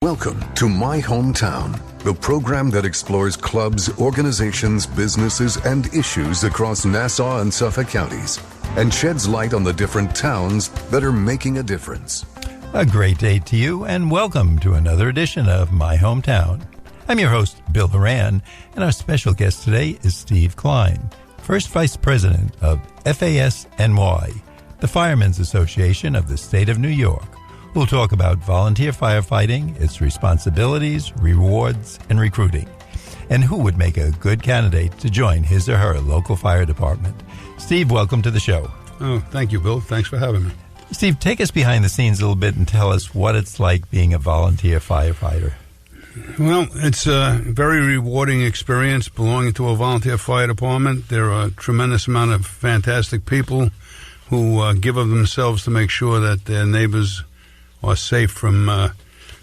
Welcome to My Hometown, the program that explores clubs, organizations, businesses, and issues across Nassau and Suffolk counties and sheds light on the different towns that are making a difference. A great day to you, and welcome to another edition of My Hometown. I'm your host, Bill Horan, and our special guest today is Steve Klein, first Vice-President of FASNY, the Firemen's Association of the State of New York. We'll talk about volunteer firefighting, its responsibilities, rewards, and recruiting, and who would make a good candidate to join his or her local fire department. Steve, welcome to the show. Oh, thank you, Bill. Thanks for having me. Steve, take us behind the scenes a little bit and tell us what it's like being a volunteer firefighter. Well, it's a very rewarding experience belonging to a volunteer fire department. There are a tremendous amount of fantastic people who give of themselves to make sure that their neighbors are safe from not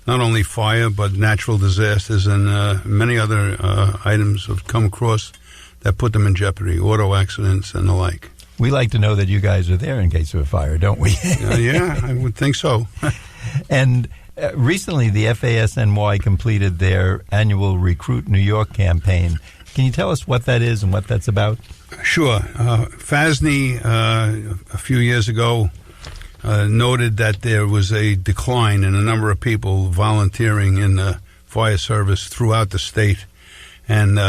only fire but natural disasters and many other items have come across that put them in jeopardy, auto accidents and the like. We like to know that you guys are there in case of a fire, don't we? Yeah, I would think so. And recently the FASNY completed their annual Recruit New York campaign. Can you tell us what that is and what that's about? Sure. FASNY a few years ago noted that there was a decline in the number of people volunteering in the fire service throughout the state. And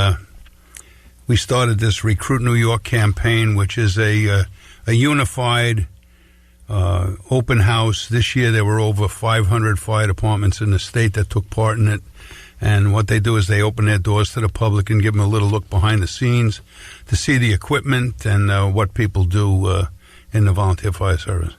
we started this Recruit New York campaign, which is a unified open house. This year there were over 500 fire departments in the state that took part in it. And what they do is they open their doors to the public and give them a little look behind the scenes to see the equipment and what people do in the volunteer fire service.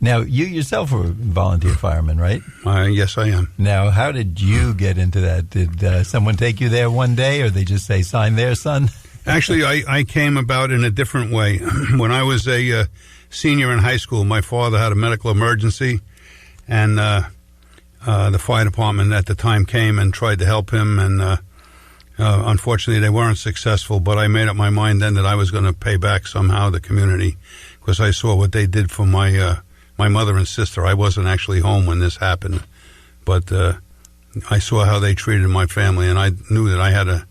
Now, you yourself are a volunteer fireman, right? Yes, I am. Now, how did you get into that? Did someone take you there one day, or they just say, sign there, son? Actually, I came about in a different way. When I was a senior in high school, my father had a medical emergency, and the fire department at the time came and tried to help him, and unfortunately they weren't successful, but I made up my mind then that I was going to pay back somehow the community, because I saw what they did for my mother and sister. I wasn't actually home when this happened, but I saw how they treated my family, and I knew that I had to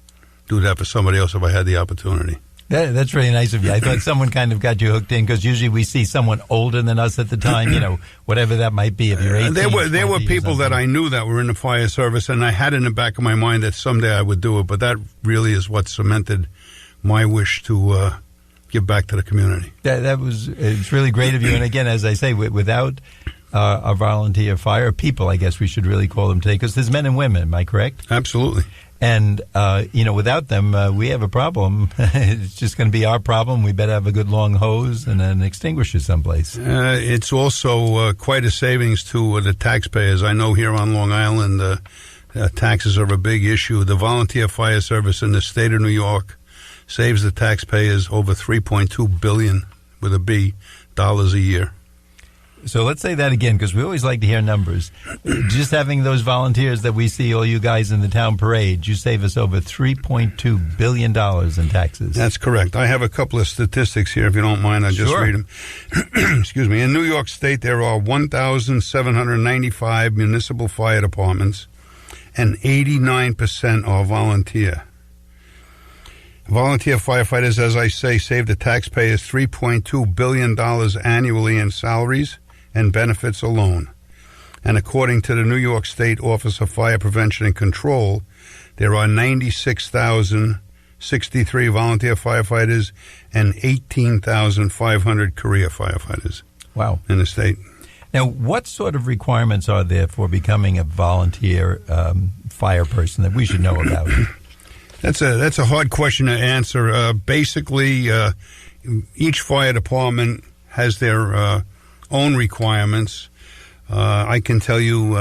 do that for somebody else if I had the opportunity. That's really nice of you. I thought someone kind of got you hooked in, because usually we see someone older than us at the time, whatever that might be. If you're 18, there were people that I knew that were in the fire service, and I had in the back of my mind that someday I would do it, but that really is what cemented my wish to give back to the community. It's really great of you. And again, as I say, without our volunteer fire people, I guess we should really call them today, because there's men and women. Am I correct? Absolutely. And, without them, we have a problem. It's just going to be our problem. We better have a good long hose and an extinguisher someplace. It's also quite a savings to the taxpayers. I know here on Long Island, taxes are a big issue. The volunteer fire service in the state of New York saves the taxpayers over $3.2 billion, with a B, dollars a year. So let's say that again, because we always like to hear numbers. Just having those volunteers that we see, all you guys in the town parade, you save us over $3.2 billion in taxes. That's correct. I have a couple of statistics here, if you don't mind. I'll just read them. Excuse me. In New York State, there are 1,795 municipal fire departments, and 89% are volunteer. Volunteer firefighters, as I say, save the taxpayers $3.2 billion annually in salaries and benefits alone. And according to the New York State Office of Fire Prevention and Control, there are 96,063 volunteer firefighters and 18,500 career firefighters. Wow. In the state. Now, what sort of requirements are there for becoming a volunteer fire person that we should know about? That's a hard question to answer. Basically, each fire department has their own requirements. I can tell you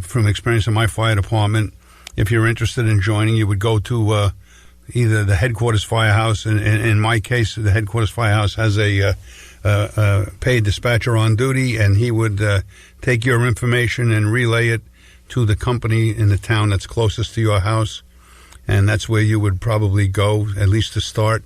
from experience in my fire department, if you're interested in joining, you would go to either the headquarters firehouse. In my case, the headquarters firehouse has a paid dispatcher on duty, and he would take your information and relay it to the company in the town that's closest to your house. And that's where you would probably go, at least to start.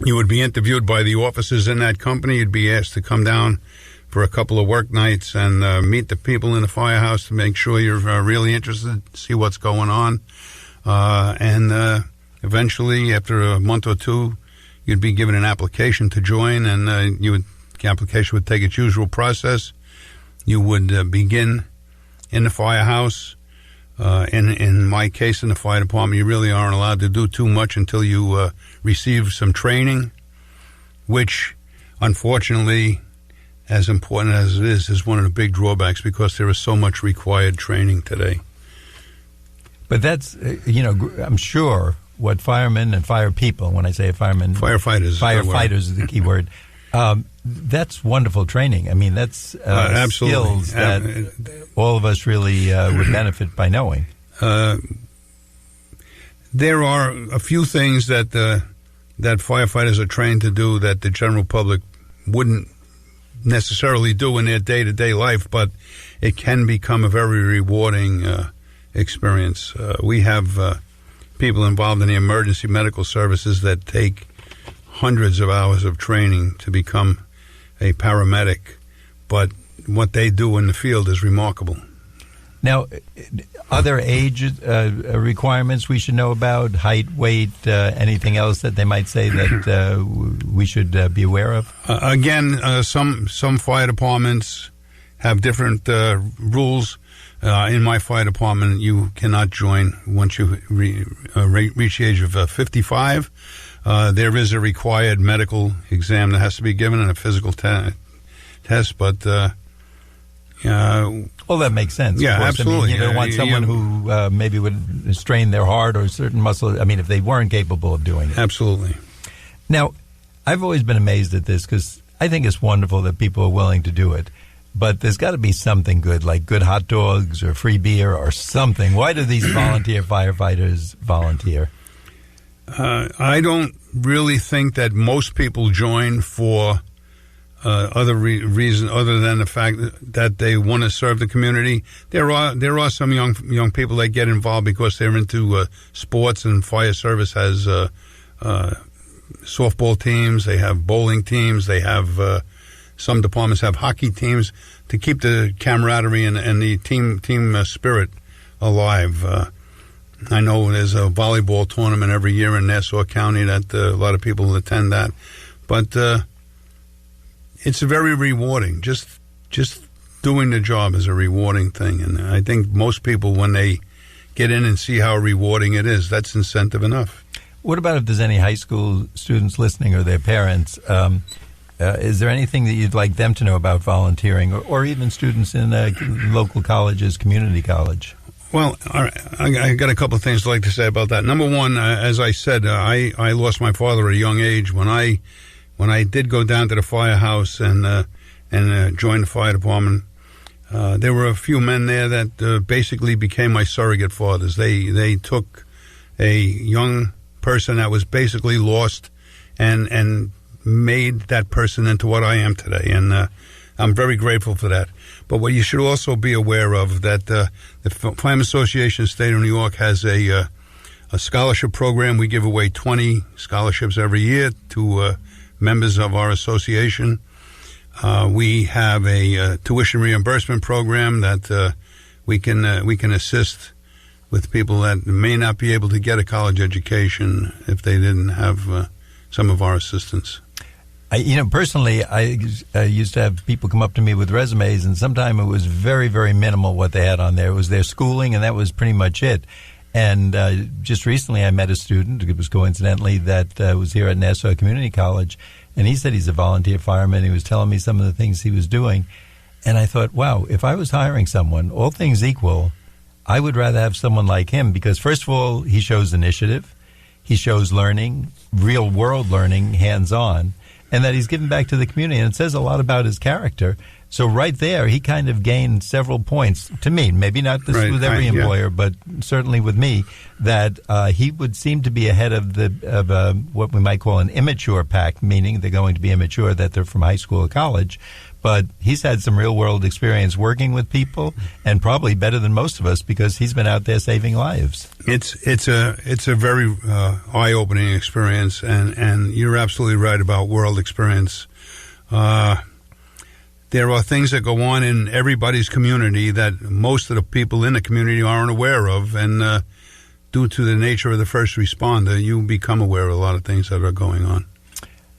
You would be interviewed by the officers in that company. You'd be asked to come down for a couple of work nights and meet the people in the firehouse to make sure you're really interested, see what's going on. And eventually, after a month or two, you'd be given an application to join, and the application would take its usual process. You would begin in the firehouse. In my case, in the fire department, you really aren't allowed to do too much until you receive some training, which, unfortunately, as important as it is one of the big drawbacks because there is so much required training today. But that's, I'm sure what firemen and fire people, when I say firemen... Firefighters is the key word. That's wonderful training. I mean, that's skills that all of us really would benefit by knowing. There are a few things that firefighters are trained to do that the general public wouldn't necessarily do in their day-to-day life, but it can become a very rewarding experience. We have people involved in the emergency medical services that take hundreds of hours of training to become a paramedic, but what they do in the field is remarkable. Now, other age requirements we should know about, height, weight, anything else that they might say that we should be aware of? Again, some fire departments have different rules. In my fire department, you cannot join once you reach the age of 55. There is a required medical exam that has to be given and a physical test, but... well, that makes sense. Yeah, absolutely. I mean, you don't want someone who maybe would strain their heart or certain muscle. I mean, if they weren't capable of doing it. Absolutely. Now, I've always been amazed at this because I think it's wonderful that people are willing to do it. But there's got to be something good, like good hot dogs or free beer or something. Why do these volunteer firefighters volunteer? I don't really think that most people join for other reason other than the fact that they want to serve the community. There are some young people that get involved because they're into sports, and fire service has softball teams. They have bowling teams. They have some departments have hockey teams to keep the camaraderie and the team spirit alive. I know there's a volleyball tournament every year in Nassau County that a lot of people attend that, but it's very rewarding. Just doing the job is a rewarding thing, and I think most people, when they get in and see how rewarding it is, that's incentive enough. What about if there's any high school students listening or their parents? Is there anything that you'd like them to know about volunteering, or even students in local colleges, community college? Well, I got a couple of things I'd like to say about that. Number one, as I said, I lost my father at a young age. When I did go down to the firehouse and join the fire department, there were a few men there that basically became my surrogate fathers. They took a young person that was basically lost and made that person into what I am today, and I'm very grateful for that. But what you should also be aware of, that the Firemen Association of the State of New York has a scholarship program. We give away 20 scholarships every year to members of our association. We have a tuition reimbursement program that we can assist with people that may not be able to get a college education if they didn't have some of our assistance. Personally, I used to have people come up to me with resumes, and sometimes it was very, very minimal what they had on there. It was their schooling, and that was pretty much it. And just recently I met a student, it was coincidentally, that was here at Nassau Community College, and he said he's a volunteer fireman. He was telling me some of the things he was doing. And I thought, wow, if I was hiring someone, all things equal, I would rather have someone like him because, first of all, he shows initiative. He shows learning, real-world learning, hands-on, and that he's given back to the community. And it says a lot about his character. So right there, he kind of gained several points to me, maybe not this with every employer, but certainly with me, that he would seem to be ahead of what we might call an immature pack, meaning they're going to be immature, that they're from high school or college. But he's had some real-world experience working with people, and probably better than most of us because he's been out there saving lives. It's a very eye-opening experience, and you're absolutely right about world experience. there are things that go on in everybody's community that most of the people in the community aren't aware of, and due to the nature of the first responder, you become aware of a lot of things that are going on.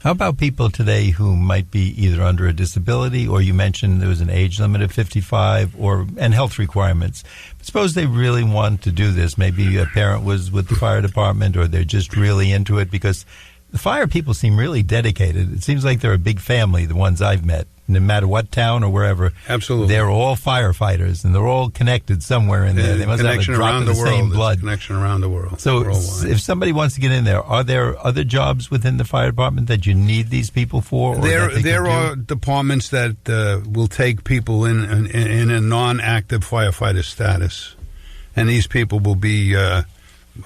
How about people today who might be either under a disability, or you mentioned there was an age limit of 55, and health requirements? Suppose they really want to do this. Maybe a parent was with the fire department, or they're just really into it, because the fire people seem really dedicated. It seems like they're a big family, the ones I've met. No matter what town or wherever, absolutely, they're all firefighters, and they're all connected somewhere in there. They must have a drop of the same blood. Connection around the world. So if somebody wants to get in there, are there other jobs within the fire department that you need these people for? Or there are departments that will take people in a non-active firefighter status, and these people will be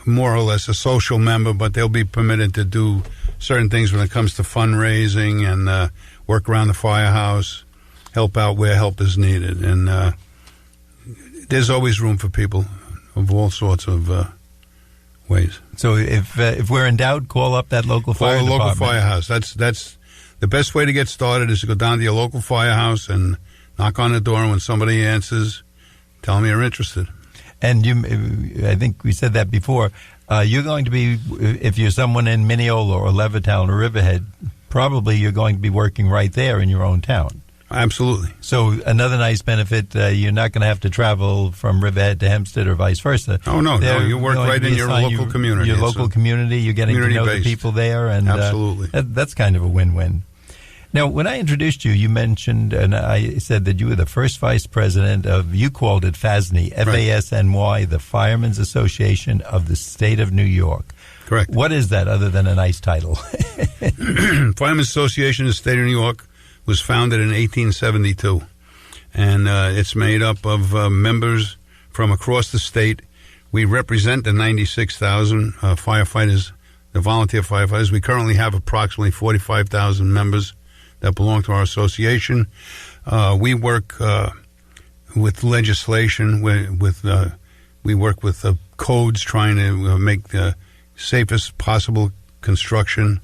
more or less a social member, but they'll be permitted to do certain things when it comes to fundraising and work around the firehouse, help out where help is needed. And there's always room for people of all sorts of ways. So if we're in doubt, call up that local fire department. Call a local firehouse. That's the best way to get started, is to go down to your local firehouse and knock on the door, and when somebody answers, tell them you're interested. And I think we said that before, you're going to be, if you're someone in Mineola or Levittown or Riverhead, probably you're going to be working right there in your own town. Absolutely. So another nice benefit, you're not going to have to travel from Riverhead to Hempstead or vice versa. Oh, no, you work right in your local community. Your local community, you're getting to know the people there. And absolutely. That's kind of a win-win. Now, when I introduced you, you mentioned, and I said that you were the first vice president of, you called it FASNY, F-A-S-N-Y, the Firemen's Association of the State of New York. Correct. What is that other than a nice title? Firemen's Association of the State of New York was founded in 1872, and it's made up of members from across the state. We represent the 96,000 firefighters, the volunteer firefighters. We currently have approximately 45,000 members that belong to our association. We work with legislation. We work with codes, trying to make the safest possible construction,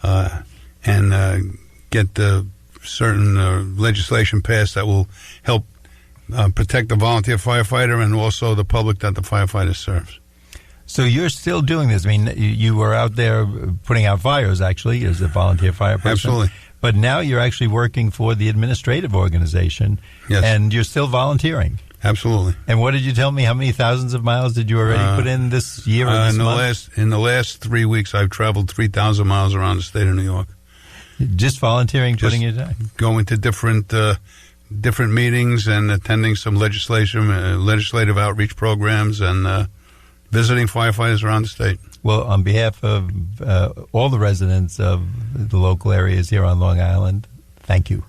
and get the certain legislation passed that will help protect the volunteer firefighter and also the public that the firefighter serves. So you're still doing this. I mean, you were out there putting out fires, actually, as a volunteer fire person. Absolutely. But now you're actually working for the administrative organization, yes, and you're still volunteering. Absolutely. And what did you tell me? How many thousands of miles did you already put in this year or this month? In the last 3 weeks, I've traveled 3,000 miles around the state of New York. Just volunteering, putting your time? Going to different meetings and attending some legislative outreach programs, and visiting firefighters around the state. Well, on behalf of all the residents of the local areas here on Long Island, thank you.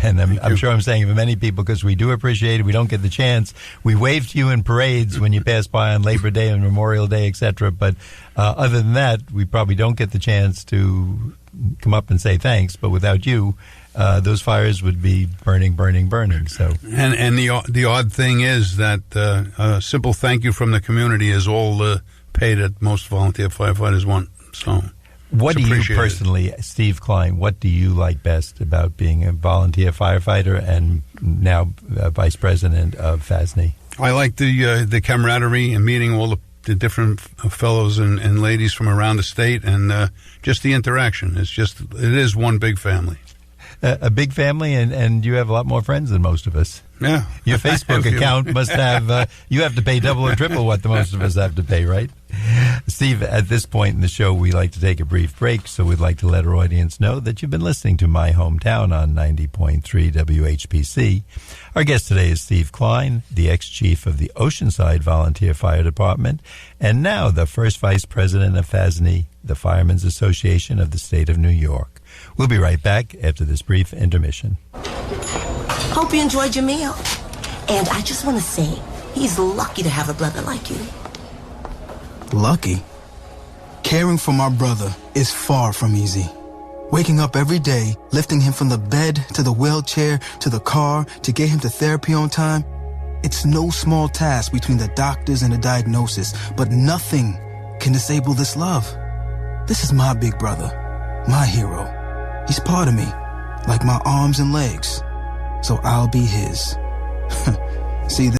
And I'm sure I'm saying it for many people, because we do appreciate it. We don't get the chance. We wave to you in parades when you pass by on Labor Day and Memorial Day, etc. But other than that, we probably don't get the chance to come up and say thanks. But without you, those fires would be burning. So, and the odd thing is that a simple thank you from the community is all the pay that most volunteer firefighters want. So, what do you personally, Steve Klein, what do you like best about being a volunteer firefighter and now vice president of FASNY? I like the camaraderie and meeting all the different fellows and ladies from around the state, and just the interaction. It is one big family. A big family, and you have a lot more friends than most of us. Yeah. Your Facebook account must have, you have to pay double or triple what the most of us have to pay, right? Steve, at this point in the show, we like to take a brief break, so we'd like to let our audience know that you've been listening to My Hometown on 90.3 WHPC. Our guest today is Steve Klein, the ex-chief of the Oceanside Volunteer Fire Department, and now the first vice president of FASNY, the Firemen's Association of the State of New York. We'll be right back after this brief intermission. Hope you enjoyed your meal. And I just want to say, he's lucky to have a brother like you. Lucky? Caring for my brother is far from easy. Waking up every day, lifting him from the bed to the wheelchair to the car to get him to therapy on time, it's no small task between the doctors and the diagnosis, but nothing can disable this love. This is my big brother, my hero. He's part of me, like my arms and legs. so I'll be his. See,